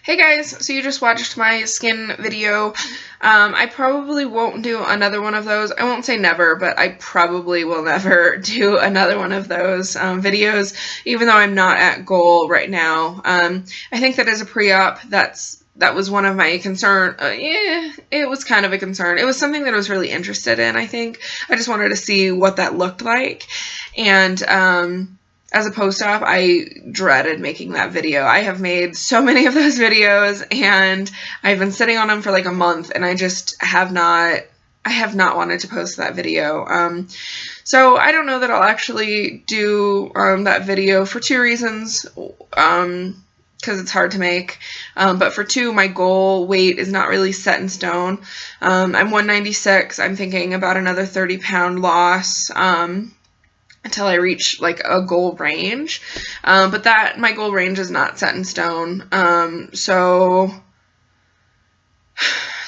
Hey guys, so you just watched my skin video. I probably won't do another one of those. I won't say never, but I probably will never do another one of those videos, even though I'm not at goal right now. I think that as a pre-op, that was one of my concern. Yeah, it was kind of a concern. It was something that I was really interested in, I think. I just wanted to see what that looked like. And as a post-op, I dreaded making that video. I have made so many of those videos, and I've been sitting on them for like a month, and I just have not wanted to post that video. So I don't know that I'll actually do that video for two reasons. Because it's hard to make. But for two, my goal weight is not really set in stone. I'm 196. I'm thinking about another 30-pound loss. Until I reach like a goal range. But that my goal range is not set in stone. So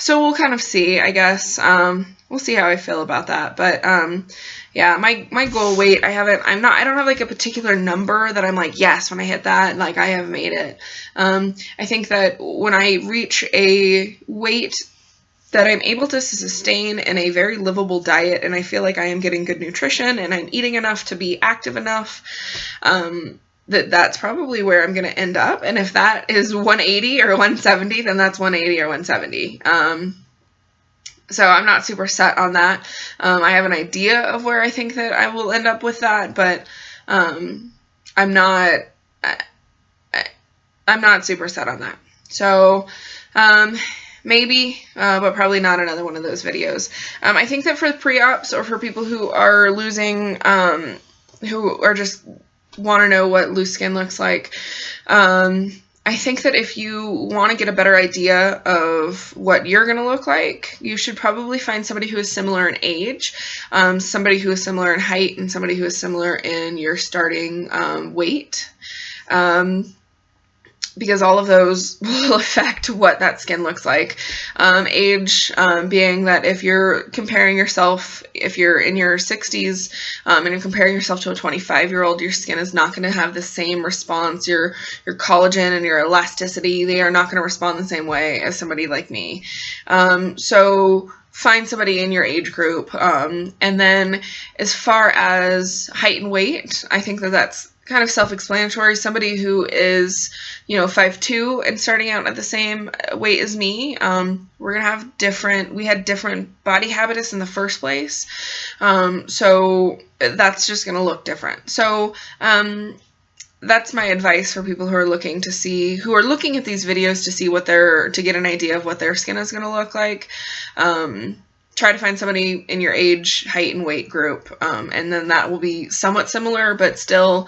we'll kind of see, I guess. We'll see how I feel about that. But yeah, my goal weight, I don't have like a particular number that I'm like, yes, when I hit that, like I have made it. I think that when I reach a weight that I'm able to sustain in a very livable diet, and I feel like I am getting good nutrition and I'm eating enough to be active enough, that's probably where I'm going to end up. And if that is 180 or 170, then that's 180 or 170. So I'm not super set on that. I have an idea of where I think that I will end up with that, but I'm not super set on that. So maybe, but probably not another one of those videos. I think that for pre-ops or for people who are losing, who are just want to know what loose skin looks like, I think that if you want to get a better idea of what you're going to look like, you should probably find somebody who is similar in age, somebody who is similar in height, and somebody who is similar in your starting weight. Because all of those will affect what that skin looks like. Age being that if you're comparing yourself, if you're in your 60s and you're comparing yourself to a 25-year-old, your skin is not going to have the same response. Your collagen and your elasticity, they are not going to respond the same way as somebody like me. So find somebody in your age group. And then as far as height and weight, I think that that's kind of self-explanatory. Somebody who is, 5'2" and starting out at the same weight as me, we're going to have we had different body habitus in the first place. So that's just going to look different. So, that's my advice for people who are looking at these videos to see to get an idea of what their skin is going to look like. Try to find somebody in your age, height, and weight group, and then that will be somewhat similar, but still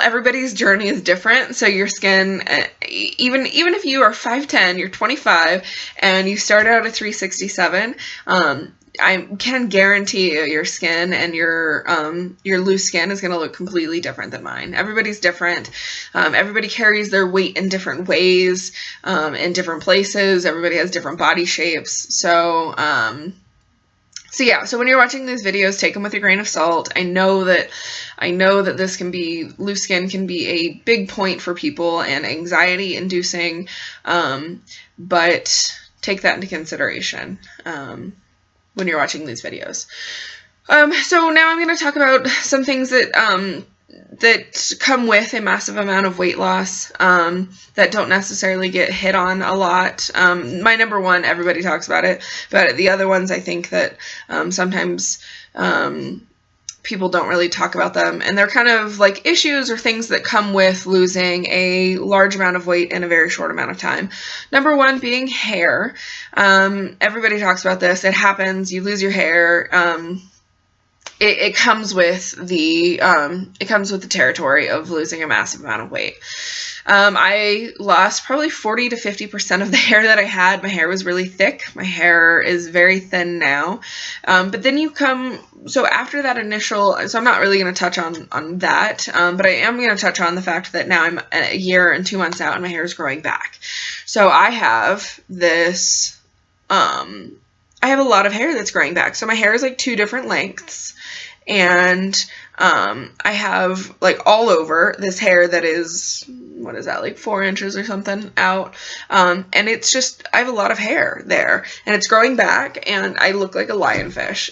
everybody's journey is different. So your skin, even if you are 5'10", you're 25, and you start out at 367, I can guarantee your skin and your loose skin is going to look completely different than mine. Everybody's different. Everybody carries their weight in different ways, in different places. Everybody has different body shapes. So yeah, so when you're watching these videos, take them with a grain of salt. I know that loose skin can be a big point for people and anxiety inducing, but take that into consideration when you're watching these videos. So now I'm going to talk about some things that come with a massive amount of weight loss, that don't necessarily get hit on a lot. My number one, everybody talks about it, but the other ones, I think that sometimes people don't really talk about them, and they're kind of like issues or things that come with losing a large amount of weight in a very short amount of time. Number one being hair. Everybody talks about this. It happens. You lose your hair. It comes with the territory of losing a massive amount of weight. I lost probably 40 to 50% of the hair that I had. My hair was really thick. My hair is very thin now. But then so after that so I'm not really going to touch on that, but I am going to touch on the fact that now I'm a year and 2 months out and my hair is growing back. So I have this, I have a lot of hair that's growing back. So my hair is like 2 different lengths. And I have like all over this hair that is what is that, like 4 inches or something out. And it's just, I have a lot of hair there, and it's growing back, and I look like a lionfish,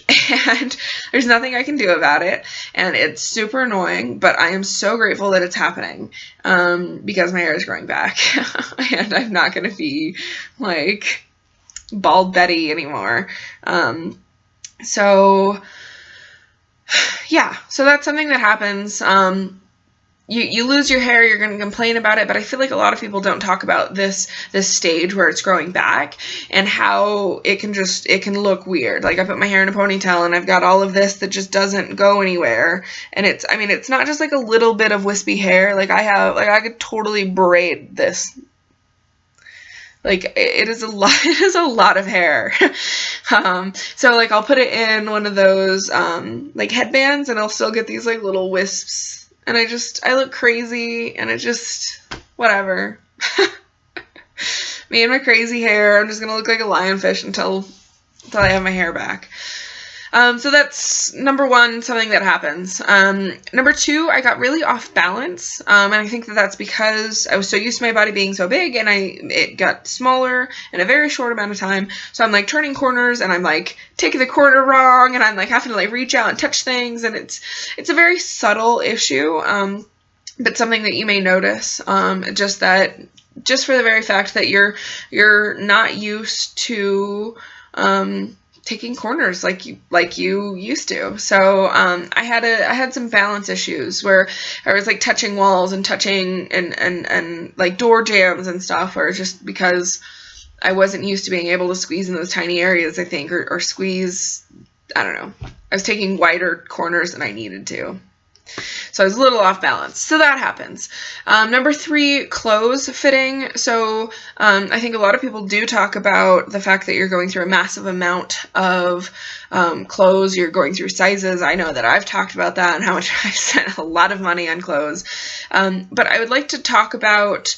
and there's nothing I can do about it, and it's super annoying, but I am so grateful that it's happening, because my hair is growing back, and I'm not going to be like bald Betty anymore. So yeah, so that's something that happens. You lose your hair, you're going to complain about it, but I feel like a lot of people don't talk about this stage where it's growing back and how it can look weird. Like, I put my hair in a ponytail and I've got all of this that just doesn't go anywhere. And it's not just like a little bit of wispy hair. Like, I could totally braid this. Like, it is a lot of hair. So like, I'll put it in one of those, like headbands, and I'll still get these like little wisps. And I look crazy, and it just, whatever. Me and my crazy hair, I'm just going to look like a lionfish until I have my hair back. So that's number one, something that happens. Number two, I got really off balance. And I think that that's because I was so used to my body being so big, and it got smaller in a very short amount of time. So I'm like turning corners, and I'm like taking the corner wrong, and I'm like having to like reach out and touch things. And it's a very subtle issue. But something that you may notice, just for the very fact that you're not used to, taking corners like you used to. So I had some balance issues where I was like touching walls and touching and like door jambs and stuff, where just because I wasn't used to being able to squeeze in those tiny areas, I think, or squeeze, I don't know. I was taking wider corners than I needed to. So I was a little off balance. So that happens. Number three, clothes fitting. So I think a lot of people do talk about the fact that you're going through a massive amount of clothes. You're going through sizes. I know that I've talked about that and how much I've spent a lot of money on clothes. But I would like to talk about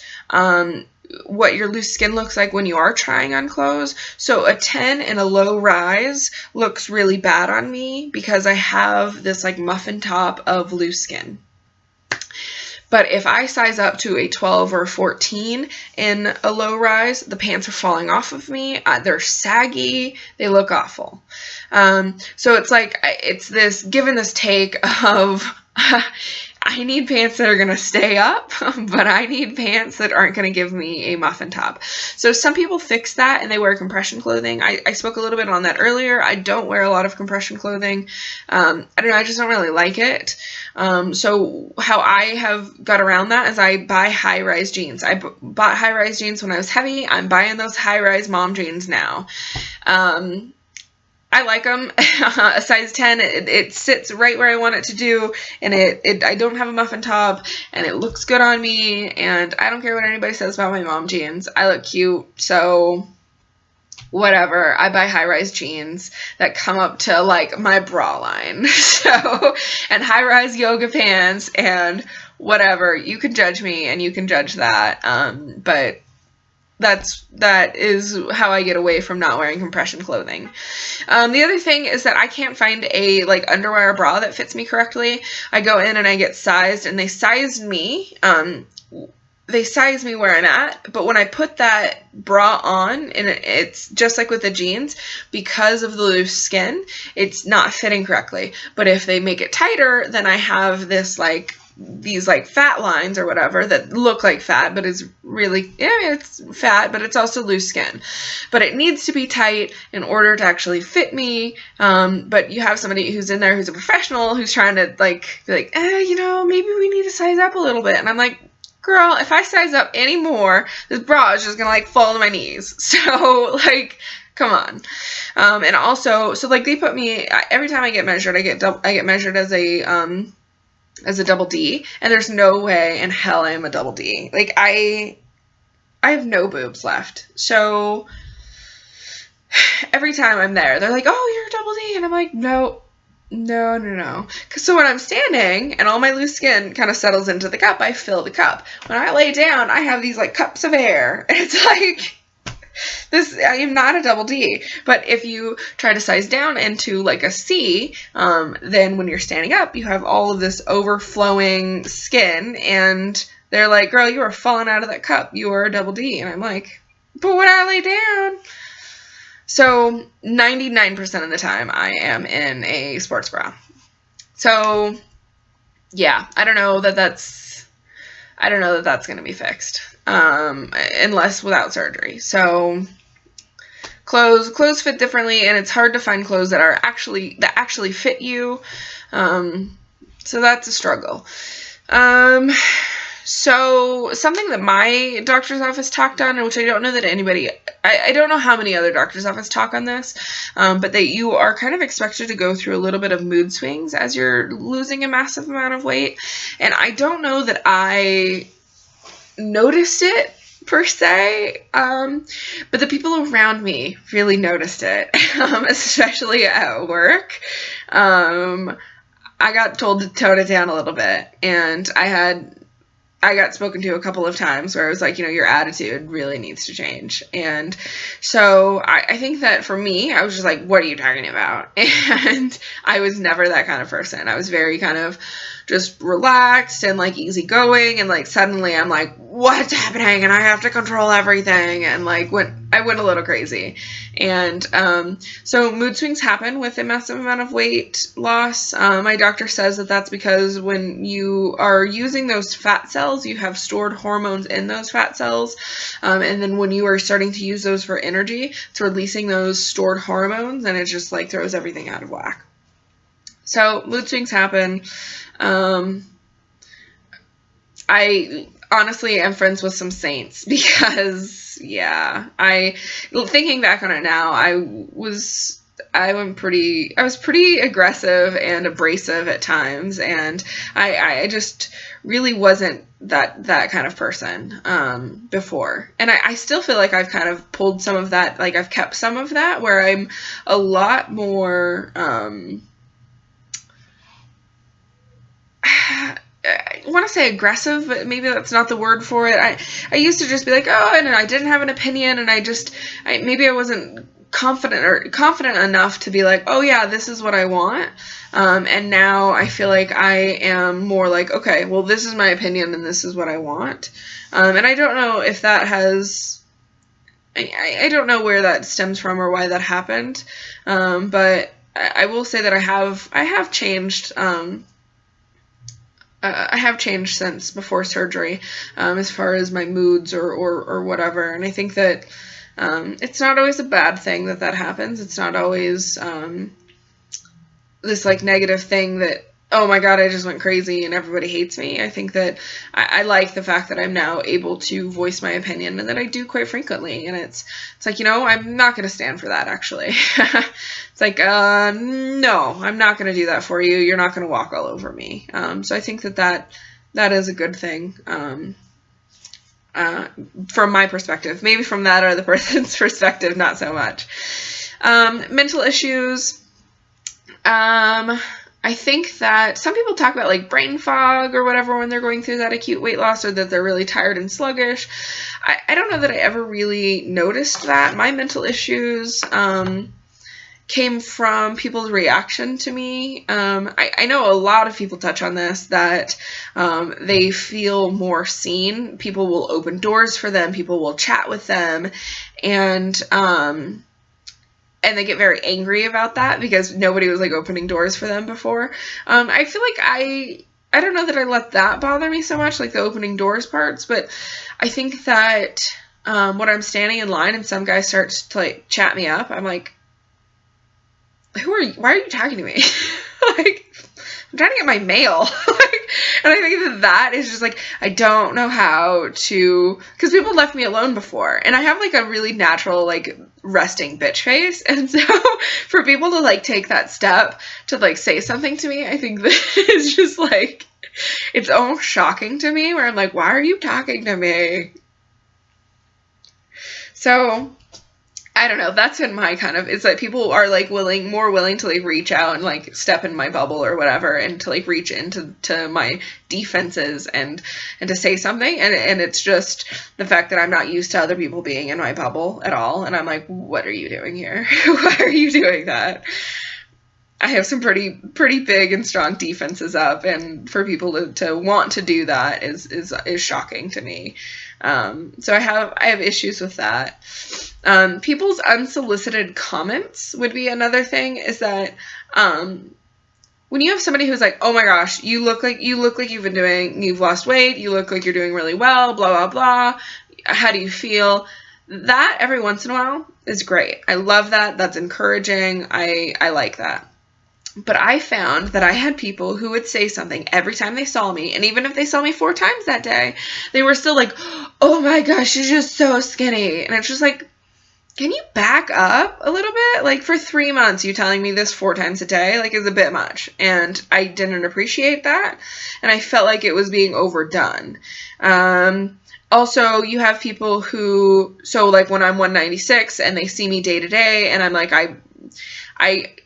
what your loose skin looks like when you are trying on clothes. So a 10 and a low rise looks really bad on me because I have this like muffin top of loose skin. But if I size up to a 12 or 14 in a low rise, the pants are falling off of me. They're saggy. They look awful. So it's like, it's this, given this take of, I need pants that are going to stay up, but I need pants that aren't going to give me a muffin top. So some people fix that and they wear compression clothing. I spoke a little bit on that earlier. I don't wear a lot of compression clothing. I don't know. I just don't really like it. So how I have got around that is I buy high-rise jeans. I bought high-rise jeans when I was heavy. I'm buying those high-rise mom jeans now. I like them. A size 10, it sits right where I want it to do, and I don't have a muffin top, and it looks good on me, and I don't care what anybody says about my mom jeans. I look cute, so whatever. I buy high-rise jeans that come up to like my bra line. And high-rise yoga pants and whatever. You can judge me and you can judge that. But that is how I get away from not wearing compression clothing. The other thing is that I can't find a like underwear bra that fits me correctly. I go in and I get sized, and they size me. They size me where I'm at, but when I put that bra on, and it's just like with the jeans, because of the loose skin, it's not fitting correctly. But if they make it tighter, then I have this like these like fat lines or whatever that look like fat, but is really, it's fat, but it's also loose skin. But it needs to be tight in order to actually fit me. But you have somebody who's in there who's a professional who's trying to like be like, maybe we need to size up a little bit. And I'm like, girl, if I size up any more, this bra is just gonna like fall to my knees. So like, come on. And also, so like they put me, every time I get measured, I get measured as a double D, and there's no way in hell I am a double D. Like I have no boobs left. So every time I'm there, they're like, oh, you're a double D. And I'm like, no. Because so when I'm standing and all my loose skin kind of settles into the cup, I fill the cup. When I lay down, I have these like cups of air. And it's like, I am not a double D. But if you try to size down into like a C, then when you're standing up, you have all of this overflowing skin, and They're like, girl, you are falling out of that cup. You are a double D. And I'm like, but when I lay down. So 99% of the time I am in a sports bra. So yeah, I don't know that that's going to be fixed. Unless without surgery. So clothes fit differently, and it's hard to find clothes that actually fit you. So that's a struggle. So something that my doctor's office talked on, which I don't know that I don't know how many other doctor's office talk on this, but that you are kind of expected to go through a little bit of mood swings as you're losing a massive amount of weight. And I don't know that I noticed it per se, but the people around me really noticed it, especially at work. I got told to tone it down a little bit, and I got spoken to a couple of times where I was like, your attitude really needs to change. And so I think that for me, I was just like, what are you talking about? And I was never that kind of person. I was very kind of just relaxed and like easygoing, and like suddenly I'm like, what's happening? And I have to control everything, and like I went a little crazy. And so mood swings happen with a massive amount of weight loss. My doctor says that that's because when you are using those fat cells, you have stored hormones in those fat cells, and then when you are starting to use those for energy, it's releasing those stored hormones, and it just like throws everything out of whack. So mood swings happen. I honestly am friends with some saints because, yeah, thinking back on it now, I was pretty aggressive and abrasive at times, and I just really wasn't that kind of person before. And I still feel like I've kind of pulled some of that, like I've kept some of that, where I'm a lot more I want to say aggressive, but maybe that's not the word for it. I used to just be like, oh, and I didn't have an opinion, and maybe I wasn't confident enough to be like, oh yeah, this is what I want. And now I feel like I am more like, okay, well, this is my opinion, and this is what I want. And I don't know if that has, I don't know where that stems from or why that happened. But I will say that I have changed. I have changed since before surgery, as far as my moods or whatever. And I think that it's not always a bad thing that happens. It's not always this like negative thing that, oh my God, I just went crazy and everybody hates me. I think that I like the fact that I'm now able to voice my opinion, and that I do quite frequently. And it's like, I'm not going to stand for that, actually. It's like, no, I'm not going to do that for you. You're not going to walk all over me. So I think that is a good thing. From my perspective, maybe from that other person's perspective, not so much. Mental issues. I think that some people talk about like brain fog or whatever when they're going through that acute weight loss, or that they're really tired and sluggish. I don't know that I ever really noticed that. My mental issues came from people's reaction to me. I know a lot of people touch on this, that they feel more seen. People will open doors for them. People will chat with them. And they get very angry about that because nobody was like opening doors for them before. I feel like I don't know that I let that bother me so much, like the opening doors parts, but I think that when I'm standing in line and some guy starts to like chat me up, I'm like, who are you? Why are you talking to me? Like, I'm trying to get my mail. And I think that is just like, I don't know how to, because people left me alone before, and I have like a really natural like resting bitch face, and so for people to like take that step to like say something to me, I think that is just like, it's almost shocking to me, where I'm like, why are you talking to me? So I don't know, that's been my kind of, it's like people are like more willing to like reach out and like step in my bubble or whatever, and to like reach into my defenses and to say something, and it's just the fact that I'm not used to other people being in my bubble at all, and I'm like, what are you doing here? Why are you doing that? I have some pretty big and strong defenses up, and for people to want to do that is shocking to me. So I have issues with that. People's unsolicited comments would be another thing, is that when you have somebody who's like, oh my gosh, you look like you've lost weight, you look like you're doing really well, blah, blah, blah. How do you feel? That every once in a while is great. I love that. That's encouraging. I like that. But I found that I had people who would say something every time they saw me, and even if they saw me 4 times that day, they were still like, oh my gosh, you're just so skinny. And it's just like, can you back up a little bit? Like, for 3 months, you telling me this 4 times a day, like, is a bit much. And I didn't appreciate that. And I felt like it was being overdone. Also, you have people who, so like when I'm 196 and they see me day to day, and I'm like, I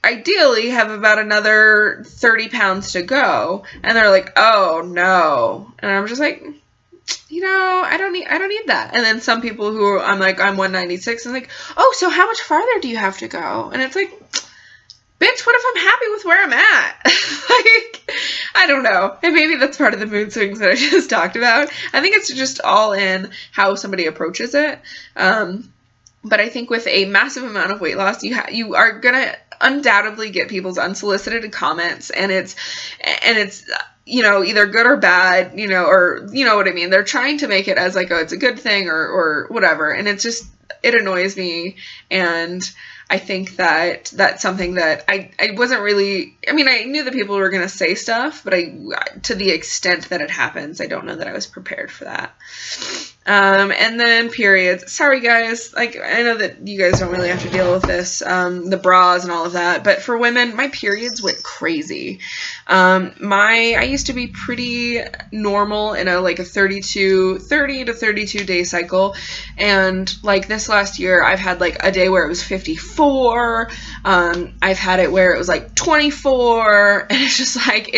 ideally have about another 30 pounds to go. And they're like, oh no. And I'm just like, I don't need that. And then some people who I'm like, I'm 196 and like, oh, so how much farther do you have to go? And it's like, bitch, what if I'm happy with where I'm at? Like, I don't know. And maybe that's part of the mood swings that I just talked about. I think it's just all in how somebody approaches it. But I think with a massive amount of weight loss, you are gonna undoubtedly get people's unsolicited comments, and it's either good or bad, or you know what I mean. They're trying to make it as like, oh, it's a good thing or whatever, and it annoys me. And I think that that's something that I wasn't really, I mean, I knew that people were going to say stuff, but to the extent that it happens, I don't know that I was prepared for that. And then periods. Sorry guys, like, I know that you guys don't really have to deal with this, the bras and all of that, but for women, my periods went crazy. I used to be pretty normal in a 30 to 32 day cycle, and like this last year, I've had like a day where it was 54, I've had it where it was like 24, and it's just like,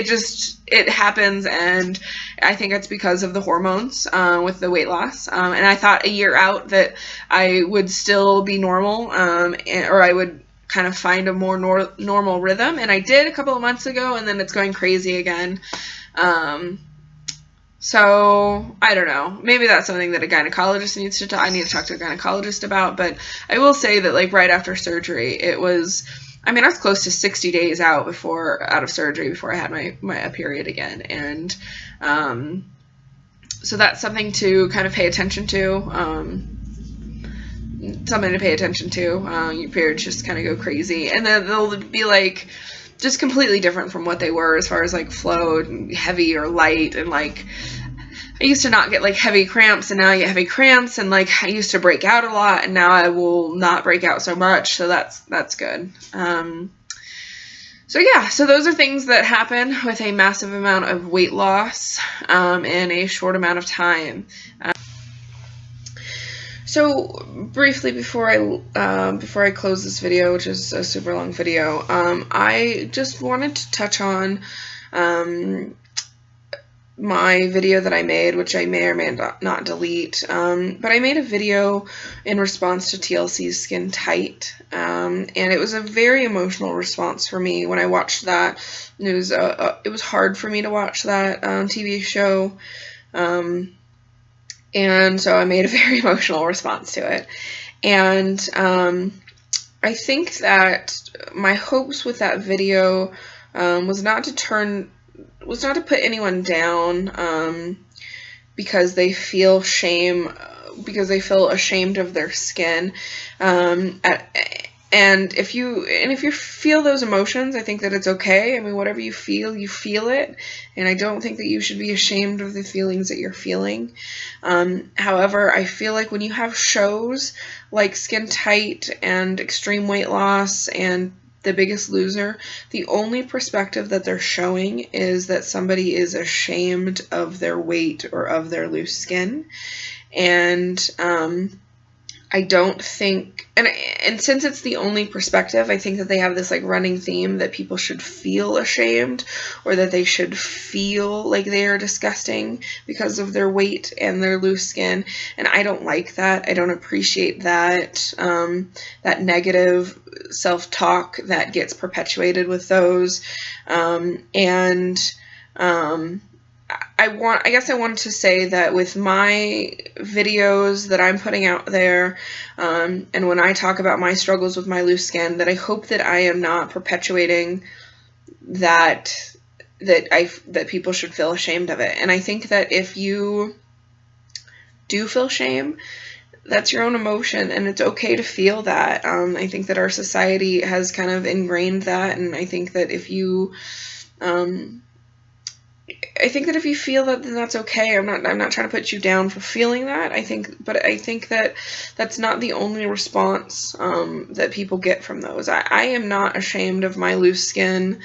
it happens, and I think it's because of the hormones, with the weight loss, and I thought a year out that I would still be normal, or I would kind of find a more normal rhythm, and I did a couple of months ago, and then it's going crazy again. So I don't know, maybe that's something that a gynecologist needs to I need to talk to a gynecologist about. But I will say that like right after surgery, I was close to 60 days out of surgery before I had my period again. And so that's something to kind of pay attention to. Your periods just kind of go crazy, and then they'll be like just completely different from what they were as far as like flow and heavy or light. And like, I used to not get like heavy cramps, and now I get heavy cramps, and like I used to break out a lot, and now I will not break out so much, so that's good. So yeah, so those are things that happen with a massive amount of weight loss in a short amount of time. So briefly before I close this video, which is a super long video, I just wanted to touch on my video that I made, which I may or may not delete, but I made a video in response to TLC's Skin Tight, and it was a very emotional response for me when I watched that. It was hard for me to watch that TV show, and so I made a very emotional response to it. And I think that my hopes with that video was not to put anyone down because they feel shame, because they feel ashamed of their skin. And if you feel those emotions, I think that it's okay. I mean, whatever you feel it. And I don't think that you should be ashamed of the feelings that you're feeling. However, I feel like when you have shows like Skin Tight and Extreme Weight Loss and The Biggest Loser, the only perspective that they're showing is that somebody is ashamed of their weight or of their loose skin. And I don't think, and since it's the only perspective, I think that they have this like running theme that people should feel ashamed, or that they should feel like they are disgusting because of their weight and their loose skin. And I don't like that. I don't appreciate that, that negative self-talk that gets perpetuated with those. I guess I wanted to say that with my videos that I'm putting out there, and when I talk about my struggles with my loose skin, that I hope that I am not perpetuating that people should feel ashamed of it. And I think that if you do feel shame, that's your own emotion, and it's okay to feel that. I think that our society has kind of ingrained that, and I think that if you feel that, then that's okay. I'm not trying to put you down for feeling that. But I think that that's not the only response that people get from those. I am not ashamed of my loose skin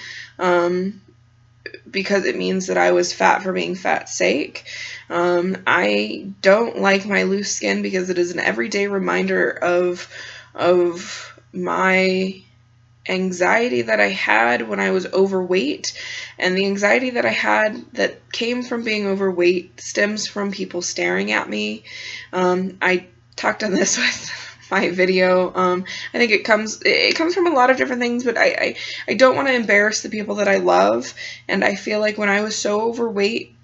because it means that I was fat for being fat's sake. I don't like my loose skin because it is an everyday reminder of my anxiety that I had when I was overweight, and the anxiety that I had that came from being overweight stems from people staring at me. I talked on this with my video. I think it comes from a lot of different things, but I don't want to embarrass the people that I love, and I feel like when I was so overweight,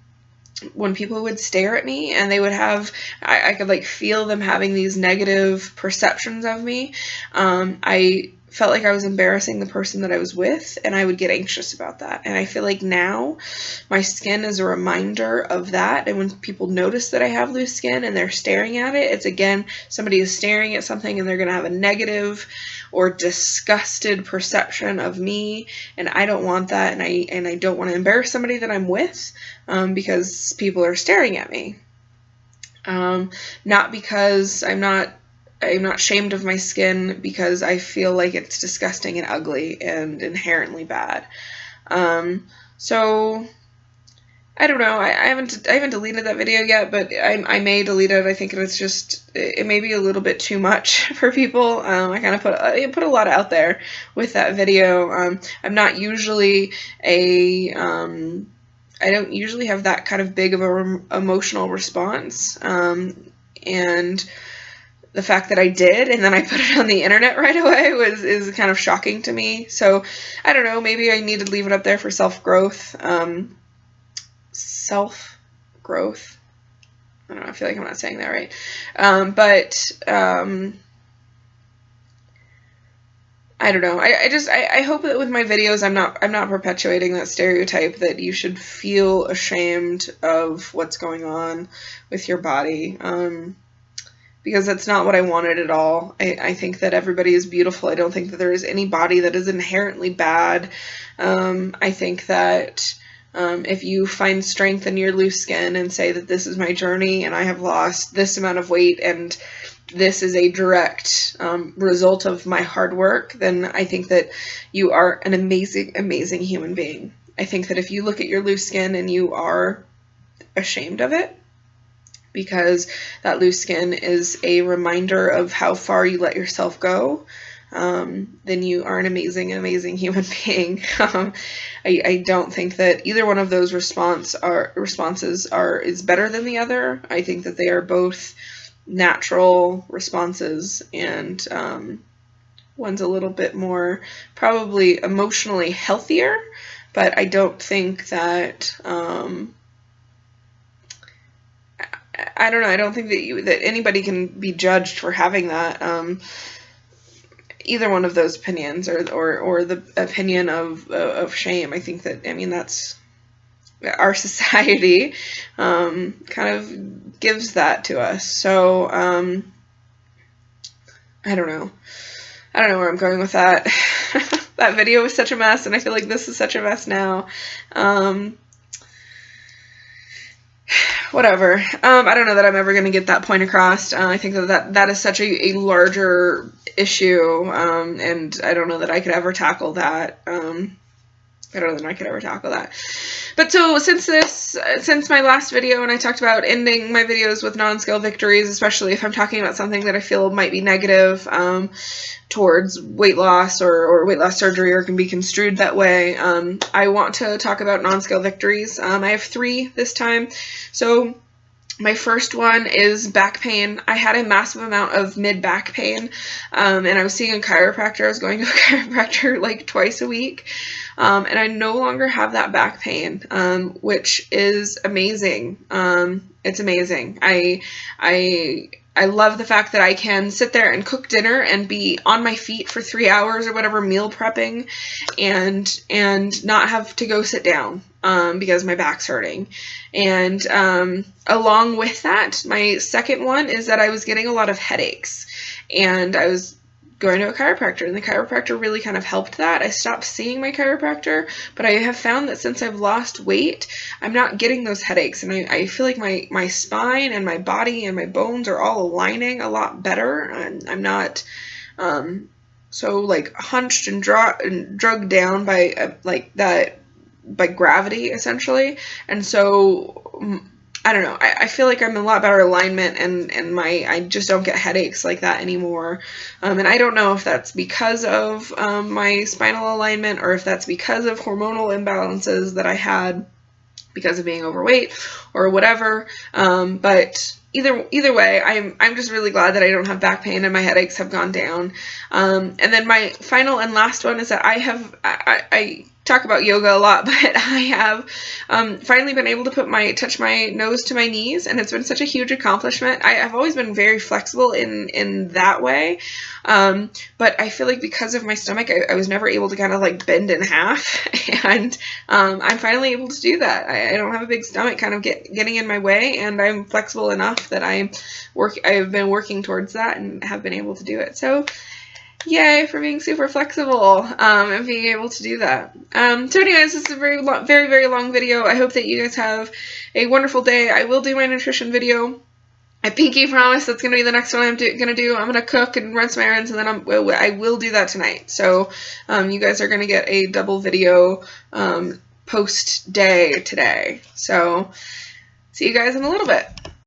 when people would stare at me and they would have, I could like feel them having these negative perceptions of me. I felt like I was embarrassing the person that I was with, and I would get anxious about that. And I feel like now my skin is a reminder of that. And when people notice that I have loose skin and they're staring at it, it's again, somebody is staring at something and they're going to have a negative or disgusted perception of me. And I don't want that. And I don't want to embarrass somebody that I'm with because people are staring at me. Not because I'm not ashamed of my skin, because I feel like it's disgusting and ugly and inherently bad. So I don't know. I haven't deleted that video yet, but I may delete it. I think it may be a little bit too much for people. I kind of put a lot out there with that video. I'm not usually I don't usually have that kind of big of an emotional response. And the fact that I did, and then I put it on the internet right away is kind of shocking to me. So I don't know, maybe I need to leave it up there for self-growth. I don't know, I feel like I'm not saying that right. I don't know. I hope that with my videos I'm not perpetuating that stereotype that you should feel ashamed of what's going on with your body. Because that's not what I wanted at all. I think that everybody is beautiful. I don't think that there is any body that is inherently bad. I think that if you find strength in your loose skin and say that this is my journey and I have lost this amount of weight and this is a direct result of my hard work, then I think that you are an amazing, amazing human being. I think that if you look at your loose skin and you are ashamed of it, because that loose skin is a reminder of how far you let yourself go, then you are an amazing, amazing human being. I don't think that either one of those responses is better than the other. I think that they are both natural responses, and one's a little bit more probably emotionally healthier, but I don't think that I don't know. I don't think that anybody can be judged for having that. Either one of those opinions, or the opinion of shame. I think that, that's our society kind of gives that to us. So I don't know. I don't know where I'm going with that. That video was such a mess, and I feel like this is such a mess now. Whatever. I don't know that I'm ever going to get that point across. I think that is such a larger issue, and I don't know that I could ever tackle that. But so since my last video, and I talked about ending my videos with non-scale victories, especially if I'm talking about something that I feel might be negative towards weight loss or weight loss surgery, or can be construed that way, I want to talk about non-scale victories. I have 3 this time. So My first one is back pain. I had a massive amount of mid-back pain, and I was seeing a chiropractor. I was going to a chiropractor like twice a week, and I no longer have that back pain, which is amazing. It's amazing. I love the fact that I can sit there and cook dinner and be on my feet for 3 hours or whatever, meal prepping, and not have to go sit down because my back's hurting. And along with that, my second one is that I was getting a lot of headaches, and I was going to a chiropractor, and the chiropractor really kind of helped that. I stopped seeing my chiropractor, but I have found that since I've lost weight, I'm not getting those headaches, and I feel like my spine and my body and my bones are all aligning a lot better, and I'm not so like hunched and drugged down by like that, by gravity essentially. And so I don't know, I feel like I'm in a lot better alignment, and I just don't get headaches like that anymore. And I don't know if that's because of my spinal alignment, or if that's because of hormonal imbalances that I had because of being overweight or whatever. But either way, I'm just really glad that I don't have back pain and my headaches have gone down. And then my final and last one is that I talk about yoga a lot, but I have finally been able to touch my nose to my knees, and it's been such a huge accomplishment. I've always been very flexible in that way, but I feel like because of my stomach, I was never able to kind of like bend in half, and I'm finally able to do that. I don't have a big stomach kind of getting in my way, and I'm flexible enough that I've been working towards that and have been able to do it. So yay for being super flexible and being able to do that. So anyways, this is a very, very long video. I hope that you guys have a wonderful day. I will do my nutrition video. I pinky promise that's going to be the next one I'm going to do. I'm going to cook and run some errands, and then I will do that tonight. So you guys are going to get a double video post day today. So see you guys in a little bit.